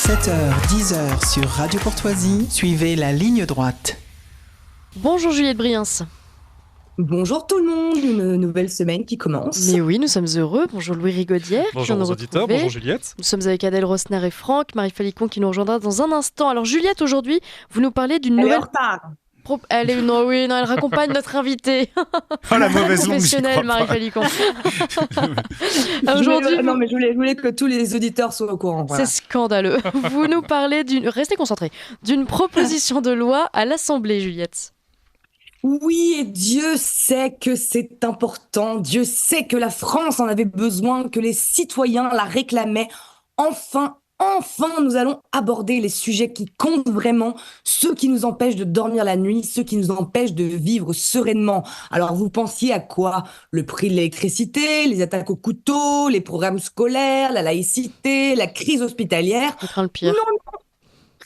7h-10h sur Radio Courtoisie, suivez la ligne droite. Bonjour Juliette Briens. Bonjour tout le monde, une nouvelle semaine qui commence. Mais oui, nous sommes heureux. Bonjour Louis Rigaudière. Bonjour aux auditeurs, bonjour Juliette. Nous sommes avec Adèle Rosner et Franck, Marie Falicon qui nous rejoindra dans un instant. Alors Juliette, aujourd'hui, vous nous parlez d'une nouvelle... Elle est en retard. Elle raccompagne notre invitée. Oh la mauvaise onde, Professionnelle, Marie Falicon. Aujourd'hui, je voulais que tous les auditeurs soient au courant. Voilà. C'est scandaleux. Vous nous parlez restez concentrés, d'une proposition de loi à l'Assemblée, Juliette. Oui, et Dieu sait que c'est important. Dieu sait que la France en avait besoin, que les citoyens la réclamaient. Enfin, nous allons aborder les sujets qui comptent vraiment, ceux qui nous empêchent de dormir la nuit, ceux qui nous empêchent de vivre sereinement. Alors, vous pensiez à quoi? Le prix de l'électricité, les attaques au couteau, les programmes scolaires, la laïcité, la crise hospitalière. Je crains le pire. Non,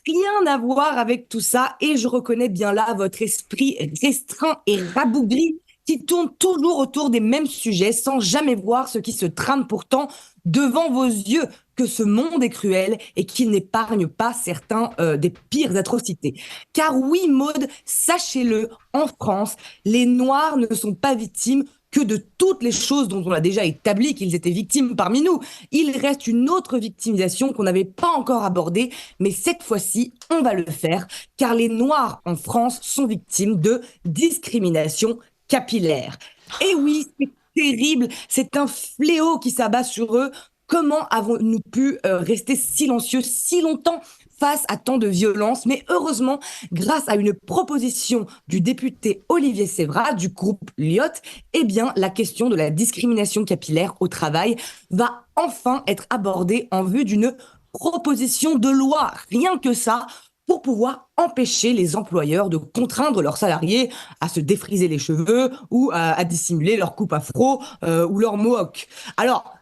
rien à voir avec tout ça. Et je reconnais bien là votre esprit restreint et rabougri qui tourne toujours autour des mêmes sujets sans jamais voir ce qui se trame pourtant devant vos yeux, que ce monde est cruel et qu'il n'épargne pas certains des pires atrocités. Car oui, Maud, sachez-le, en France, les Noirs ne sont pas victimes que de toutes les choses dont on a déjà établi qu'ils étaient victimes parmi nous. Il reste une autre victimisation qu'on n'avait pas encore abordée, mais cette fois-ci, on va le faire, car les Noirs en France sont victimes de discrimination capillaire. Et oui, c'est terrible, c'est un fléau qui s'abat sur eux. Comment avons-nous pu rester silencieux si longtemps face à tant de violence? Mais heureusement, grâce à une proposition du député Olivier Sévra du groupe Lyot, eh bien, la question de la discrimination capillaire au travail va enfin être abordée en vue d'une proposition de loi. Rien que ça, pour pouvoir empêcher les employeurs de contraindre leurs salariés à se défriser les cheveux ou à dissimuler leur coupe afro ou leur mohawk. Alors,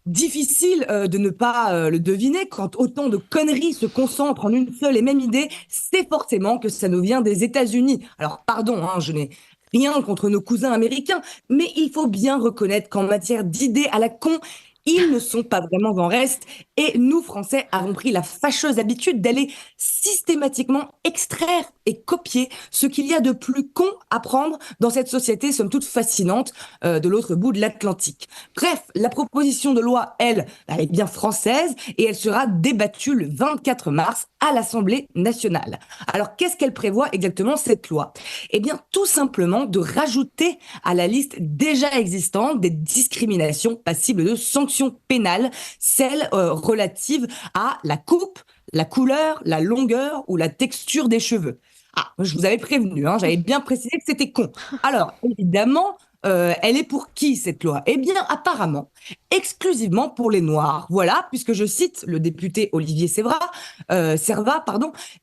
difficile de ne pas le deviner quand autant de conneries se concentrent en une seule et même idée, c'est forcément que ça nous vient des États-Unis. Alors, pardon, je n'ai rien contre nos cousins américains, mais il faut bien reconnaître qu'en matière d'idées à la con, ils ne sont pas vraiment en reste et nous, Français, avons pris la fâcheuse habitude d'aller systématiquement extraire et copier ce qu'il y a de plus con à prendre dans cette société, somme toute fascinante, de l'autre bout de l'Atlantique. Bref, la proposition de loi, elle est bien française et elle sera débattue le 24 mars à l'Assemblée nationale. Alors, qu'est-ce qu'elle prévoit exactement, cette loi? Eh bien, tout simplement de rajouter à la liste déjà existante des discriminations passibles de sanctions pénales, celles relatives à la coupe, la couleur, la longueur ou la texture des cheveux. Ah, je vous avais prévenu, j'avais bien précisé que c'était con. Alors, évidemment, elle est pour qui, cette loi? Eh bien, apparemment, exclusivement pour les Noirs. Voilà, puisque je cite le député Olivier Serva,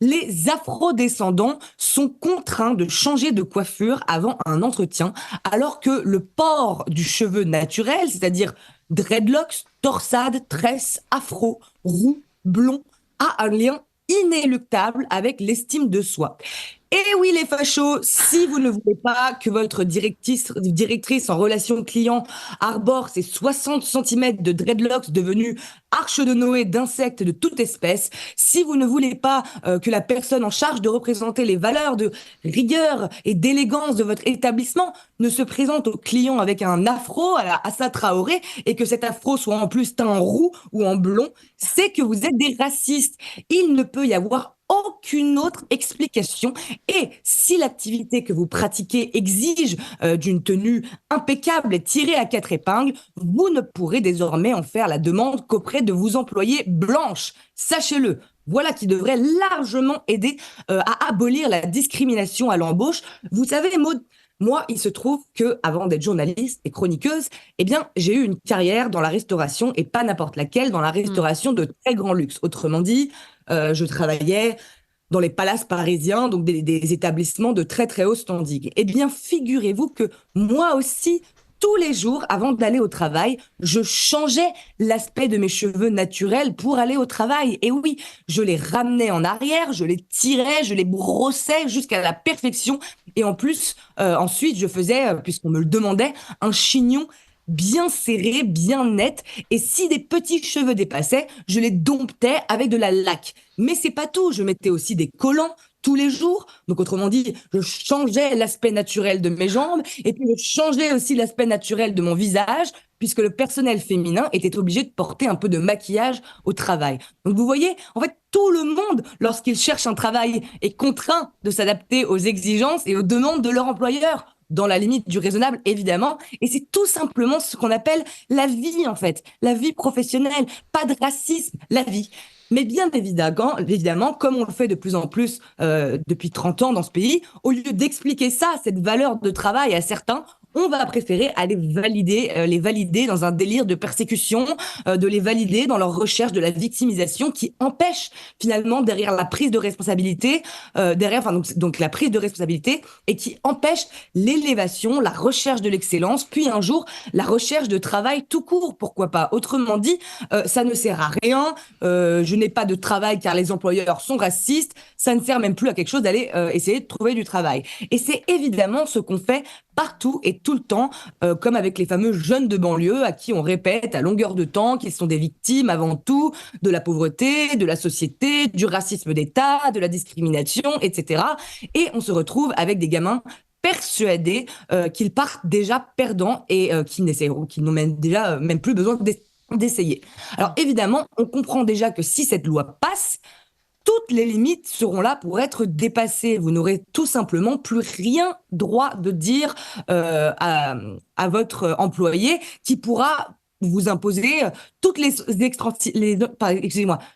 les afrodescendants sont contraints de changer de coiffure avant un entretien, alors que le port du cheveu naturel, c'est-à-dire dreadlocks, torsade, tresses, afro, roux, blond, a un lien inéluctable avec l'estime de soi. Et oui, les fachos, si vous ne voulez pas que votre directrice en relation client arbore ses 60 cm de dreadlocks devenus arche de Noé d'insectes de toute espèce, si vous ne voulez pas que la personne en charge de représenter les valeurs de rigueur et d'élégance de votre établissement ne se présente aux clients avec un afro à la Assa Traoré et que cet afro soit en plus teint en roux ou en blond, c'est que vous êtes des racistes. Il ne peut y avoir aucune autre explication. Et si l'activité que vous pratiquez exige d'une tenue impeccable et tirée à 4 épingles, vous ne pourrez désormais en faire la demande qu'auprès de vos employés blanches. Sachez-le. Voilà qui devrait largement aider à abolir la discrimination à l'embauche. Vous savez, Maud, moi, il se trouve que avant d'être journaliste et chroniqueuse, eh bien, j'ai eu une carrière dans la restauration et pas n'importe laquelle, dans la restauration de très grand luxe. Autrement dit, je travaillais dans les palaces parisiens, donc des établissements de très très haut standing. Eh bien, figurez-vous que moi aussi, tous les jours, avant d'aller au travail, je changeais l'aspect de mes cheveux naturels pour aller au travail. Et oui, je les ramenais en arrière, je les tirais, je les brossais jusqu'à la perfection. Et en plus, ensuite, je faisais, puisqu'on me le demandait, un chignon bien serrés, bien nets. Et si des petits cheveux dépassaient, je les domptais avec de la laque. Mais c'est pas tout. Je mettais aussi des collants tous les jours. Donc, autrement dit, je changeais l'aspect naturel de mes jambes et puis je changeais aussi l'aspect naturel de mon visage puisque le personnel féminin était obligé de porter un peu de maquillage au travail. Donc, vous voyez, en fait, tout le monde, lorsqu'il cherche un travail, est contraint de s'adapter aux exigences et aux demandes de leur employeur, dans la limite du raisonnable, évidemment. Et c'est tout simplement ce qu'on appelle la vie, en fait, la vie professionnelle. Pas de racisme, la vie. Mais bien évidemment, comme on le fait de plus en plus depuis 30 ans dans ce pays, au lieu d'expliquer ça, cette valeur de travail à certains, on va préférer aller les valider dans un délire de persécution, de les valider dans leur recherche de la victimisation qui empêche finalement derrière la prise de responsabilité, donc la prise de responsabilité et qui empêche l'élévation, la recherche de l'excellence, puis un jour la recherche de travail tout court, pourquoi pas. Autrement dit, ça ne sert à rien, je n'ai pas de travail car les employeurs sont racistes, ça ne sert même plus à quelque chose d'aller essayer de trouver du travail. Et c'est évidemment ce qu'on fait partout et tout le temps, comme avec les fameux jeunes de banlieue à qui on répète à longueur de temps qu'ils sont des victimes avant tout de la pauvreté, de la société, du racisme d'État, de la discrimination, etc. Et on se retrouve avec des gamins persuadés qu'ils partent déjà perdants et qu'ils n'ont même plus besoin d'essayer. Alors évidemment, on comprend déjà que si cette loi passe, toutes les limites seront là pour être dépassées. Vous n'aurez tout simplement plus rien droit de dire à votre employé qui pourra vous imposer toutes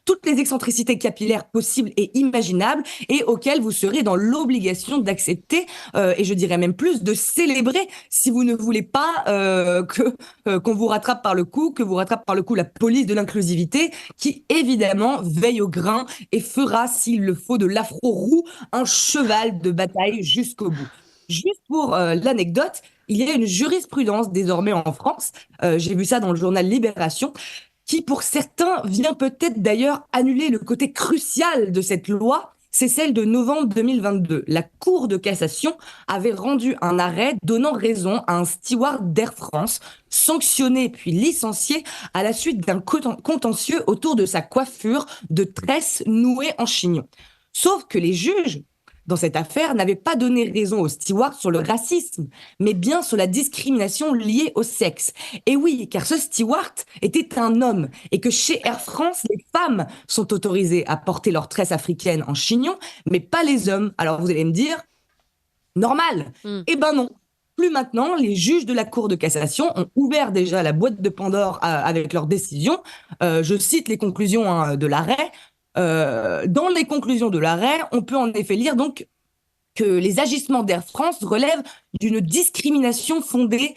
toutes les excentricités capillaires possibles et imaginables et auxquelles vous serez dans l'obligation d'accepter et je dirais même plus de célébrer si vous ne voulez pas qu'on vous rattrape par le cou, que vous rattrape par le cou la police de l'inclusivité qui évidemment veille au grain et fera s'il le faut de l'afro-roux un cheval de bataille jusqu'au bout. Juste pour l'anecdote, il y a une jurisprudence désormais en France, j'ai vu ça dans le journal Libération, qui pour certains vient peut-être d'ailleurs annuler le côté crucial de cette loi, c'est celle de novembre 2022. La Cour de cassation avait rendu un arrêt donnant raison à un steward d'Air France, sanctionné puis licencié à la suite d'un contentieux autour de sa coiffure de tresses nouées en chignon. Sauf que les juges dans cette affaire, n'avait pas donné raison aux stewards sur le racisme, mais bien sur la discrimination liée au sexe. Et oui, car ce steward était un homme, et que chez Air France, les femmes sont autorisées à porter leur tresse africaine en chignon, mais pas les hommes. Alors vous allez me dire, normal. Eh ben non. Plus maintenant, les juges de la Cour de cassation ont ouvert déjà la boîte de Pandore avec leurs décisions. Je cite les conclusions de l'arrêt. Dans les conclusions de l'arrêt, on peut en effet lire donc que les agissements d'Air France relèvent d'une discrimination fondée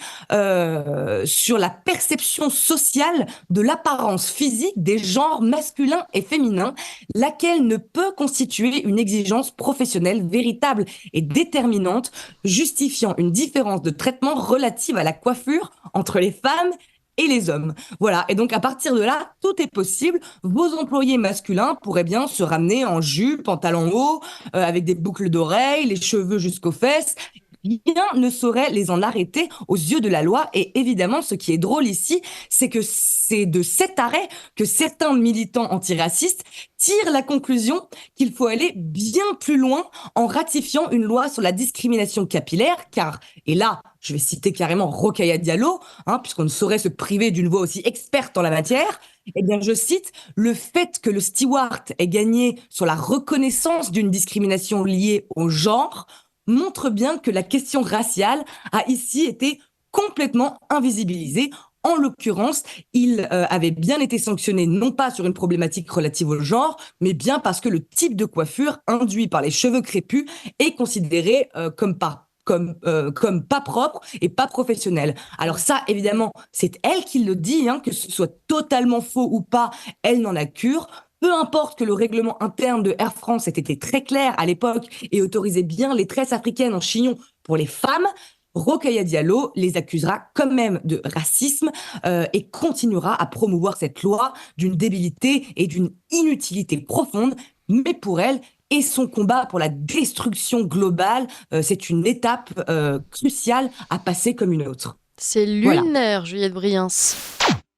sur la perception sociale de l'apparence physique des genres masculins et féminins, laquelle ne peut constituer une exigence professionnelle véritable et déterminante, justifiant une différence de traitement relative à la coiffure entre les femmes et les hommes. Voilà, et donc à partir de là, tout est possible. Vos employés masculins pourraient bien se ramener en jupe, pantalon haut, avec des boucles d'oreilles, les cheveux jusqu'aux fesses. Rien ne saurait les en arrêter aux yeux de la loi. Et évidemment, ce qui est drôle ici, c'est que c'est de cet arrêt que certains militants antiracistes tirent la conclusion qu'il faut aller bien plus loin en ratifiant une loi sur la discrimination capillaire, car, et là, je vais citer carrément Rokhaya Diallo, puisqu'on ne saurait se priver d'une voix aussi experte en la matière, eh bien, je cite, le fait que le steward ait gagné sur la reconnaissance d'une discrimination liée au genre montre bien que la question raciale a ici été complètement invisibilisée. En l'occurrence, il avait bien été sanctionné non pas sur une problématique relative au genre, mais bien parce que le type de coiffure induit par les cheveux crépus est considéré comme pas propre et pas professionnel. Alors ça, évidemment, c'est elle qui le dit, que ce soit totalement faux ou pas, elle n'en a cure. Peu importe que le règlement interne de Air France ait été très clair à l'époque et autorisait bien les tresses africaines en chignon pour les femmes, Rokhaya Diallo les accusera quand même de racisme et continuera à promouvoir cette loi d'une débilité et d'une inutilité profonde. Mais pour elle, et son combat pour la destruction globale, c'est une étape cruciale à passer comme une autre. C'est Voilà. lunaire, Juliette Briens.